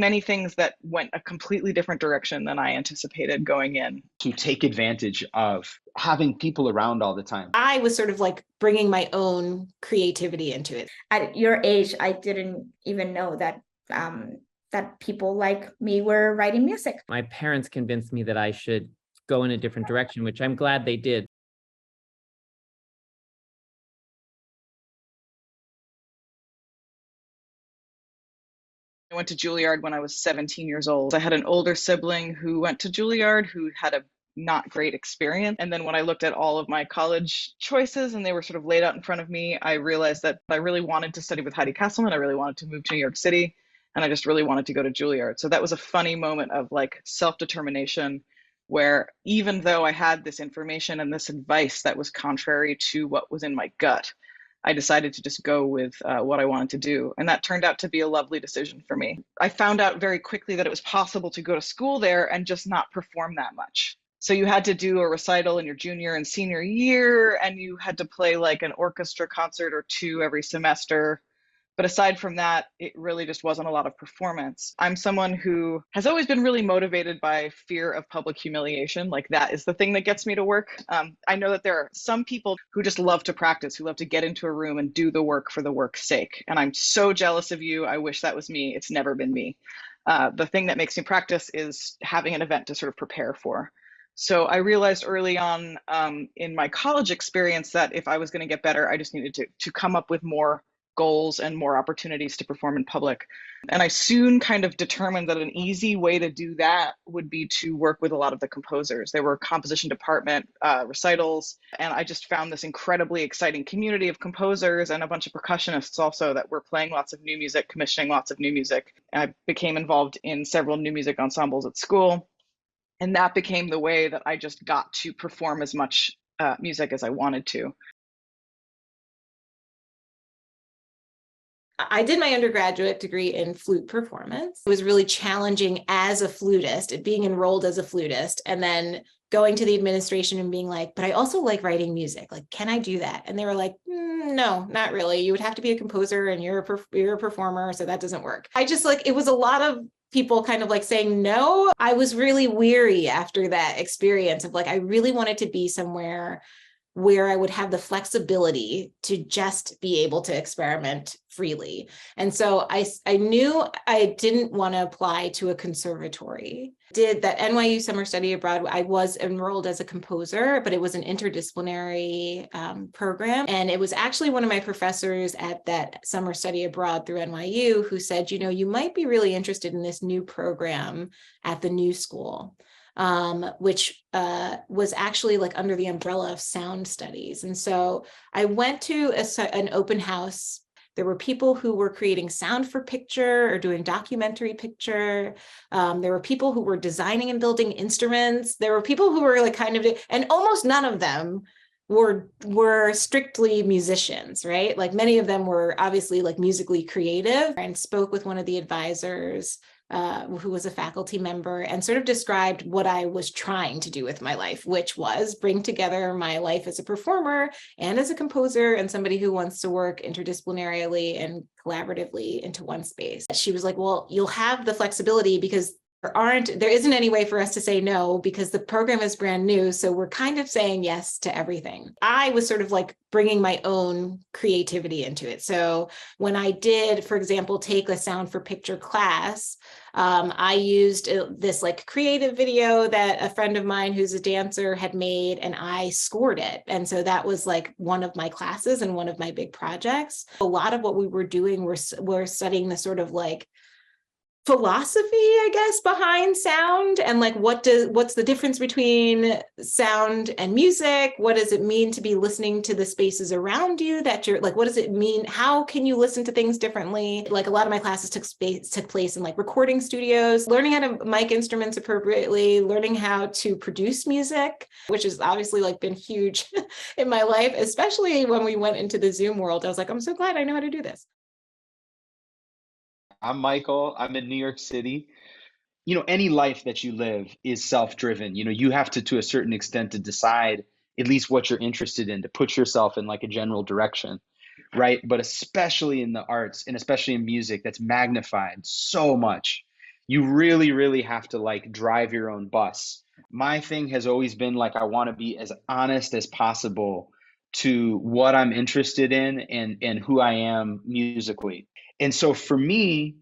Many things that went a completely different direction than I anticipated going in. To take advantage of having people around all the time. I was sort of like bringing my own creativity into it. At your age, I didn't even know that that people like me were writing music. My parents convinced me that I should go in a different direction, which I'm glad they did. I went to Juilliard when I was 17 years old. I had an older sibling who went to Juilliard who had a not great experience. And then when I looked at all of my college choices and they were sort of laid out in front of me, I realized that I really wanted to study with Heidi Kesselman. I really wanted to move to New York City. And I just really wanted to go to Juilliard. So that was a funny moment of like self-determination, where even though I had this information and this advice that was contrary to what was in my gut, I decided to just go with what I wanted to do. And that turned out to be a lovely decision for me. I found out very quickly that it was possible to go to school there and just not perform that much. So you had to do a recital in your junior and senior year, and you had to play like an orchestra concert or two every semester. But aside from that, it really just wasn't a lot of performance. I'm someone who has always been really motivated by fear of public humiliation. Like that is the thing that gets me to work. I know that there are some people who just love to practice, who love to get into a room and do the work for the work's sake. And I'm so jealous of you. I wish that was me. It's never been me. The thing that makes me practice is having an event to sort of prepare for. So I realized early on in my college experience that if I was going to get better, I just needed to come up with more goals and more opportunities to perform in public. And I soon kind of determined that an easy way to do that would be to work with a lot of the composers. There were composition department recitals, and I just found this incredibly exciting community of composers and a bunch of percussionists also that were playing lots of new music, commissioning lots of new music. And I became involved in several new music ensembles at school. And that became the way that I just got to perform as much music as I wanted to. I did my undergraduate degree in flute performance. It was really challenging as a flutist, being enrolled as a flutist, and then going to the administration and being like, but I also like writing music. Like, can I do that? And they were like, no, not really. You would have to be a composer and you're a performer, so that doesn't work. I just like, it was a lot of people kind of like saying no. I was really weary after that experience of like, I really wanted to be somewhere where I would have the flexibility to just be able to experiment freely. And so I knew I didn't want to apply to a conservatory. Did that NYU summer study abroad. I was enrolled as a composer, but it was an interdisciplinary program. And it was actually one of my professors at that summer study abroad through NYU who said, you know, you might be really interested in this new program at the New School. Which was actually like under the umbrella of sound studies. And so I went to an open house. There were people who were creating sound for picture or doing documentary picture. There were people who were designing and building instruments. There were people who were like kind of, and almost none of them were strictly musicians, right? Like many of them were obviously like musically creative, and spoke with one of the advisors who was a faculty member and sort of described what I was trying to do with my life, which was bring together my life as a performer and as a composer and somebody who wants to work interdisciplinarily and collaboratively into one space. She was like, well, you'll have the flexibility because there isn't any way for us to say no because the program is brand new. So we're kind of saying yes to everything. I was sort of like bringing my own creativity into it. So when I did, for example, take a sound for picture class, I used this like creative video that a friend of mine who's a dancer had made, and I scored it. And so that was like one of my classes and one of my big projects. A lot of what we were doing were studying the sort of like philosophy, I guess, behind sound and like what's the difference between sound and music? What does it mean to be listening to the spaces around you that you're like, what does it mean? How can you listen to things differently? Like a lot of my classes took place in like recording studios, learning how to mic instruments appropriately, learning how to produce music, which has obviously like been huge in my life, especially when we went into the Zoom world. I was like, I'm so glad I know how to do this. I'm Michael. I'm in New York City. You know, any life that you live is self-driven. You know, you have to a certain extent to decide at least what you're interested in, to put yourself in like a general direction, right? But especially in the arts and especially in music, that's magnified so much. You really, really have to like drive your own bus. My thing has always been like, I want to be as honest as possible to what I'm interested in and who I am musically. And so for me,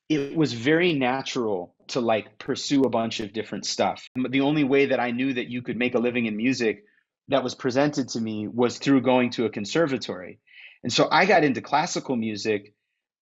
it was very natural to like pursue a bunch of different stuff. The only way that I knew that you could make a living in music that was presented to me was through going to a conservatory. And so I got into classical music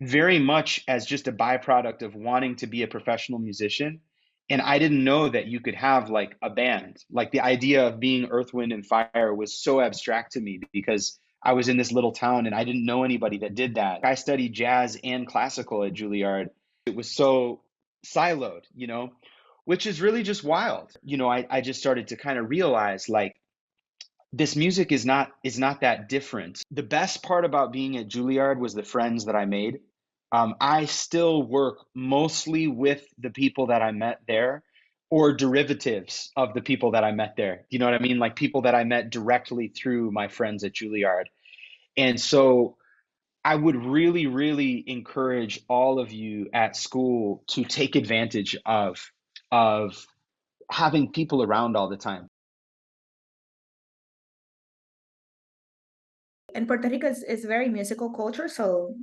very much as just a byproduct of wanting to be a professional musician. And I didn't know that you could have like a band. Like the idea of being Earth, Wind, and Fire was so abstract to me because I was in this little town and I didn't know anybody that did that. I studied jazz and classical at Juilliard. It was so siloed, which is really just wild. I just started to kind of realize like this music is not that different. The best part about being at Juilliard was the friends that I made. I still work mostly with the people that I met there or derivatives of the people that I met there. You know what I mean? Like people that I met directly through my friends at Juilliard. And so I would really, really encourage all of you at school to take advantage of having people around all the time. And Puerto Rico is very musical culture, so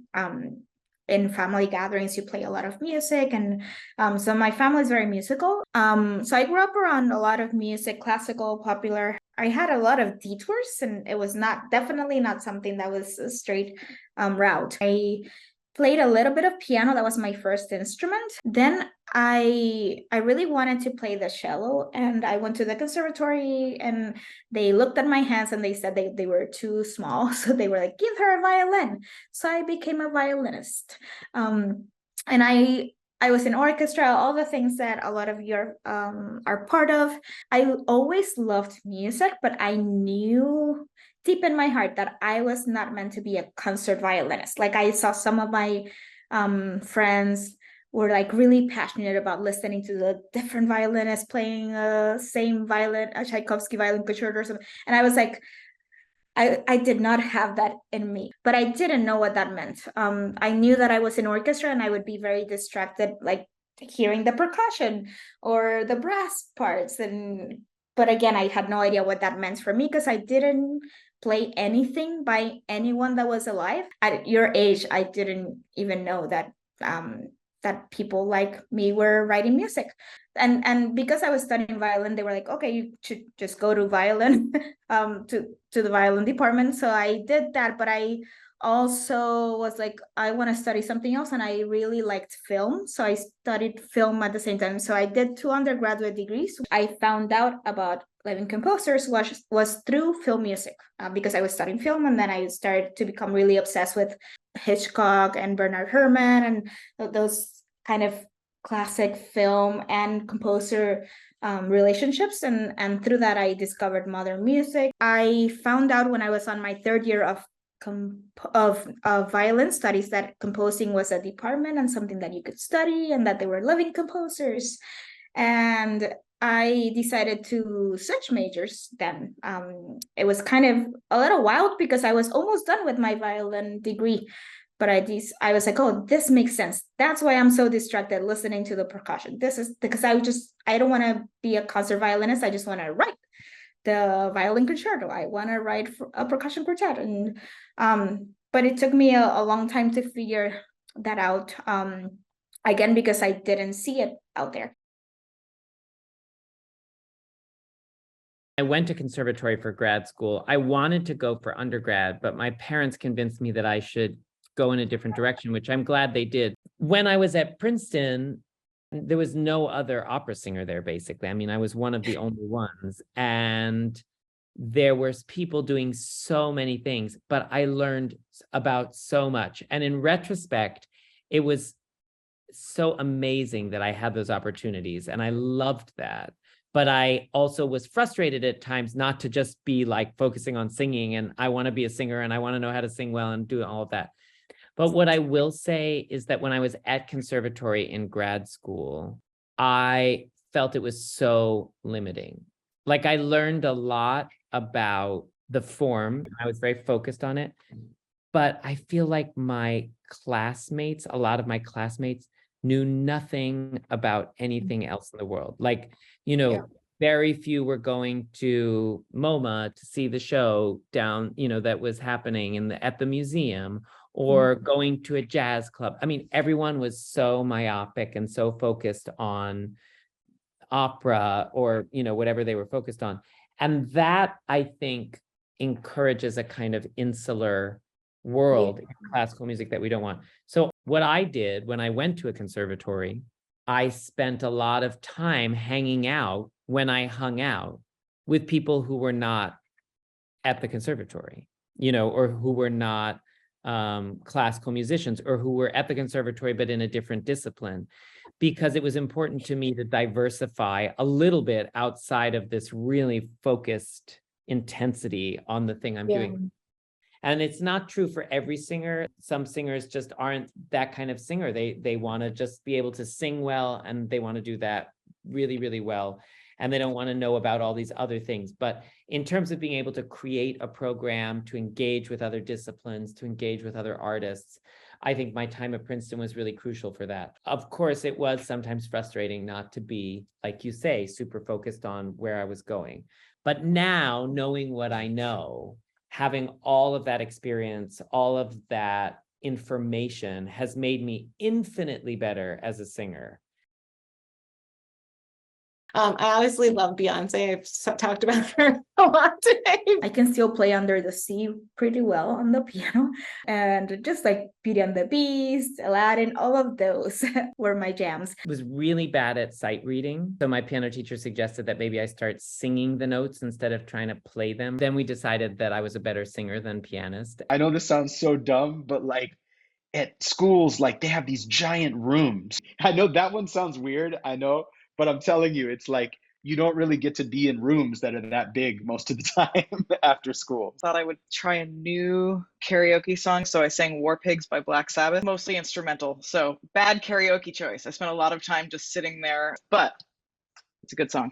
in family gatherings you play a lot of music, and so my family is very musical. So I grew up around a lot of music, classical, popular. I had a lot of detours, and it was definitely not something that was a straight route. I played a little bit of piano. That was my first instrument. Then I really wanted to play the cello, and I went to the conservatory, and they looked at my hands and they said they were too small. So they were like, give her a violin. So I became a violinist. And I was in orchestra, all the things that a lot of you are part of. I always loved music, but I knew deep in my heart that I was not meant to be a concert violinist. Like I saw some of my friends were like really passionate about listening to the different violinists playing same violin, a Tchaikovsky violin concerto or something. And I was like, I did not have that in me, but I didn't know what that meant. I knew that I was in orchestra and I would be very distracted, like hearing the percussion or the brass parts. But again, I had no idea what that meant for me because I didn't play anything by anyone that was alive. At your age, I didn't even know that that people like me were writing music. And because I was studying violin, they were like, okay, you should just go to violin, to the violin department. So I did that, but I also was like, I want to study something else, and I really liked film. So I studied film at the same time. So I did 2 undergraduate degrees. I found out about living composers was through film music, because I was studying film, and then I started to become really obsessed with Hitchcock and Bernard Herrmann and those kind of classic film and composer relationships, and through that I discovered modern music. I found out when I was on my 3rd year of violin studies that composing was a department and something that you could study, and that there were living composers. And I decided to switch majors then. It was kind of a little wild because I was almost done with my violin degree, but I was like, oh, this makes sense. That's why I'm so distracted listening to the percussion. This is because I don't want to be a concert violinist. I just want to write the violin concerto. I want to write a percussion quartet. And but it took me a long time to figure that out, again, because I didn't see it out there. I went to conservatory for grad school. I wanted to go for undergrad, but my parents convinced me that I should go in a different direction, which I'm glad they did. When I was at Princeton, there was no other opera singer there, basically. I mean, I was one of the only ones, and there was people doing so many things, but I learned about so much. And in retrospect, it was so amazing that I had those opportunities, and I loved that. But I also was frustrated at times not to just be like focusing on singing, and I want to be a singer and I want to know how to sing well and do all of that. But what I will say is that when I was at conservatory in grad school, I felt it was so limiting. Like I learned a lot about the form. I was very focused on it. But I feel like my classmates, a lot of my classmates, knew nothing about anything else in the world. Like, you know, very few were going to MoMA to see the show down, you know, that was happening at the museum, or going to a jazz club. I mean, everyone was so myopic and so focused on opera or, you know, whatever they were focused on. And that, I think, encourages a kind of insular world in classical music that we don't want. So what I did when I went to a conservatory, I spent a lot of time hanging out when I hung out with people who were not at the conservatory, you know, or who were not classical musicians, or who were at the conservatory but in a different discipline, because it was important to me to diversify a little bit outside of this really focused intensity on the thing I'm doing. And it's not true for every singer. Some singers just aren't that kind of singer. They want to just be able to sing well, and they want to do that really, really well. And they don't want to know about all these other things. But in terms of being able to create a program, to engage with other disciplines, to engage with other artists, I think my time at Princeton was really crucial for that. Of course, it was sometimes frustrating not to be, like you say, super focused on where I was going. But now, knowing what I know, having all of that experience, all of that information has made me infinitely better as a singer. I obviously love Beyonce. I've talked about her a lot today. I can still play Under the Sea pretty well on the piano. And just like Beauty and the Beast, Aladdin, all of those were my jams. I was really bad at sight reading. So my piano teacher suggested that maybe I start singing the notes instead of trying to play them. Then we decided that I was a better singer than pianist. I know this sounds so dumb, but like at schools, like they have these giant rooms. I know that one sounds weird, I know, but I'm telling you, it's like you don't really get to be in rooms that are that big most of the time after school. Thought I would try a new karaoke song, so I sang War Pigs by Black Sabbath, mostly instrumental. So bad karaoke choice. I spent a lot of time just sitting there, but it's a good song.